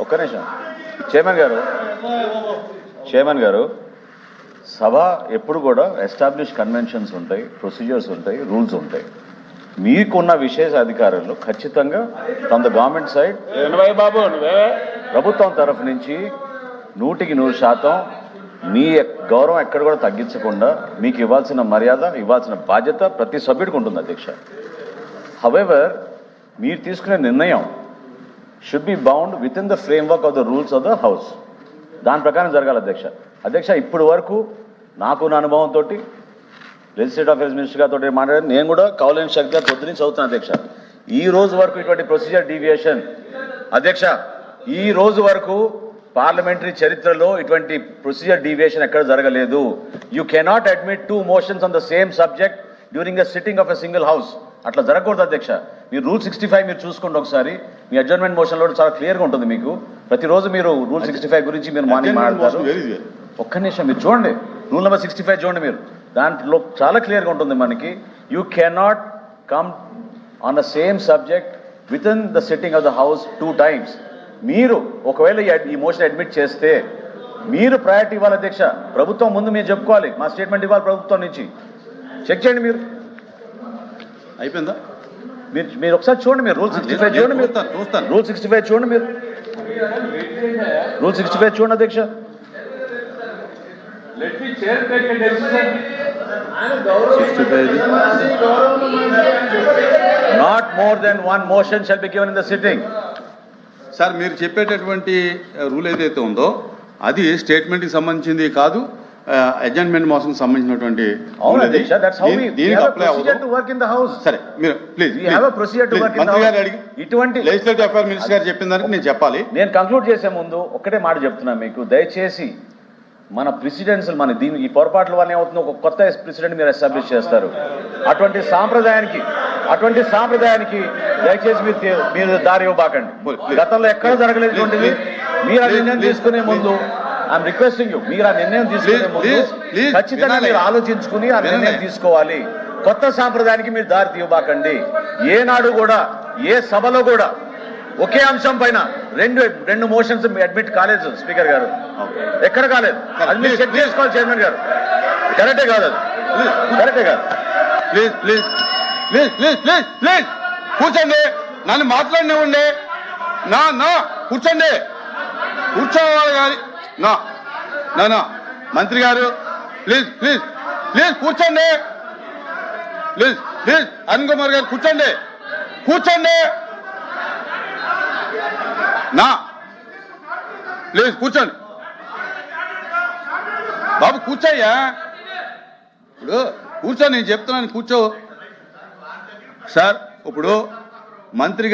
ఒక్క నిమిషం చైర్మన్ గారు సభ ఎప్పుడు కూడా ఎస్టాబ్లిష్ కన్వెన్షన్స్ ఉంటాయి, ప్రొసీజర్స్ ఉంటాయి, రూల్స్ ఉంటాయి. మీకున్న విశేష అధికారులు ఖచ్చితంగా ఫ్రమ్ ద గవర్నమెంట్ సైడ్ ప్రభుత్వం తరఫు నుంచి 100% మీ గౌరవం ఎక్కడ కూడా తగ్గించకుండా మీకు ఇవ్వాల్సిన మర్యాద, ఇవ్వాల్సిన బాధ్యత ప్రతి సభ్యుడికి ఉంటుంది అధ్యక్ష. హవెవర్ మీరు తీసుకునే నిర్ణయం should be bound with in the framework of the rules of the house. దాని ప్రకారం జరగాలి అధ్యక్ష. ఇప్పుడు వరకు నాకున్న అనుభవంతో లెజిస్లేటివ్ అఫేర్స్ మినిస్టర్ గారితో మాట్లాడారు. నేను కూడా కౌలెన్ శక్తి గారు పొద్దున చదువుతున్నాను అధ్యక్ష. ఈ రోజు వరకు ఇటువంటి ప్రొసీజర్ డీవియేషన్ అధ్యక్ష, ఈ రోజు వరకు పార్లమెంటరీ చరిత్రలో ఇటువంటి ప్రొసీజర్ డీవియేషన్ ఎక్కడ జరగలేదు. You cannot admit 2 motions on the same subject during the sitting of a single house. అట్లా జరగకూడదు అధ్యక్ష. మీరు రూల్ 65 మీరు చూసుకోండి ఒకసారి. మీ అడ్జర్న్మెంట్ మోషన్లో చాలా క్లియర్గా ఉంటుంది. మీకు ప్రతిరోజు మీరు రూల్ 65 గురించి మీరు మార్నింగ్ మాట్లాడతారు. ఒక్క నిమిషం మీరు చూడండి, రూల్ నెంబర్ 65 చూడండి మీరు. దాంట్లో చాలా క్లియర్గా ఉంటుంది మనకి. You cannot come on the same subject with in the sitting of the house 2 times. మీరు ఒకవేళ ఈ మోషన్ అడ్మిట్ చేస్తే మీరు ప్రయారిటీ ఇవ్వాలి అధ్యక్ష. ప్రభుత్వం ముందు మీరు చెప్పుకోవాలి, మా స్టేట్మెంట్ ఇవ్వాలి ప్రభుత్వం నుంచి. చెక్ చేయండి మీరు. అయిపోయిందా? మీరు ఒకసారి చూడండి. మీరు రూల్ 65 చూడండి. మీరు చూస్తాను రూల్ 65 చూడండి. మీరు రూల్ 65 చూడండి అధ్యక్ష. Not more than 1 motion shall be given in the sitting. Sir మీరు చెప్పేటటువంటి రూల్ ఏదైతే ఉందో అది స్టేట్మెంట్ కి సంబంధించింది కాదు, అడ్జర్న్మెంట్ మోషన్ సంబంధించినటువంటి. సరే మీరు ప్లీజ్ మంత్రి గారు అడిగి ఇటువంటి లెజిస్లేటివ్ అఫైర్ మినిస్టర్ గారు చెప్పిన దానికి నేను చెప్పాలి. నేను కంక్లూడ్ చేసే ముందు ఒక్కటే మాట చెప్తున్నా మీకు, దయచేసి మన ప్రెసిడెంట్స్ మన దీని ఈ పొరపాట్ల వల్ల ఏమవుతుంది, ఒక కొత్త ప్రెసిడెంట్ మీరు ఎస్టాబ్లిష్ చేస్తారు. అటువంటి సాంప్రదాయానికి దయచేసి మీరు దారి ఇవ్వబాకండి. గతంలో ఎక్కడ జరగలేటువంటిది. మీరు ఆ నిర్ణయం తీసుకునే ముందు ఐఎమ్ రిక్వెస్టింగ్ యూ, మీరు ఆ నిర్ణయం తీసుకునే ముందు ఖచ్చితంగా మీరు ఆలోచించుకుని ఆ నిర్ణయం తీసుకోవాలి. కొత్త సాంప్రదాయానికి మీరు దారి తీయబాకండి. ఏనాడు కూడా ఏ సభలో కూడా ఒకే అంశం పైన రెండు మోషన్స్ అడ్మిట్ కాలేదు స్పీకర్ గారు, ఎక్కడ కాలేదు. అది మీరు చెక్ చేసుకోవాలి చైర్మన్ గారు. కరెక్టే కాదు, అది కరెక్టే కాదు. Please please please please please please కూర్చోండి, నన్ను మాట్లాడినివ్వండి. నా కూర్చోండి, కూర్చోవాలి కానీ నా మంత్రి గారు ప్లీజ్ ప్లీజ్ ప్లీజ్ కూర్చోండి. ప్లీజ్ ప్లీజ్ అరుణ్ కుమార్ గారు కూర్చోండి. ప్లీజ్ కూర్చోండి బాబు, కూర్చోయ్యా. ఇప్పుడు కూర్చో, నేను చెప్తున్నాను కూర్చో. సార్ ఇప్పుడు మంత్రి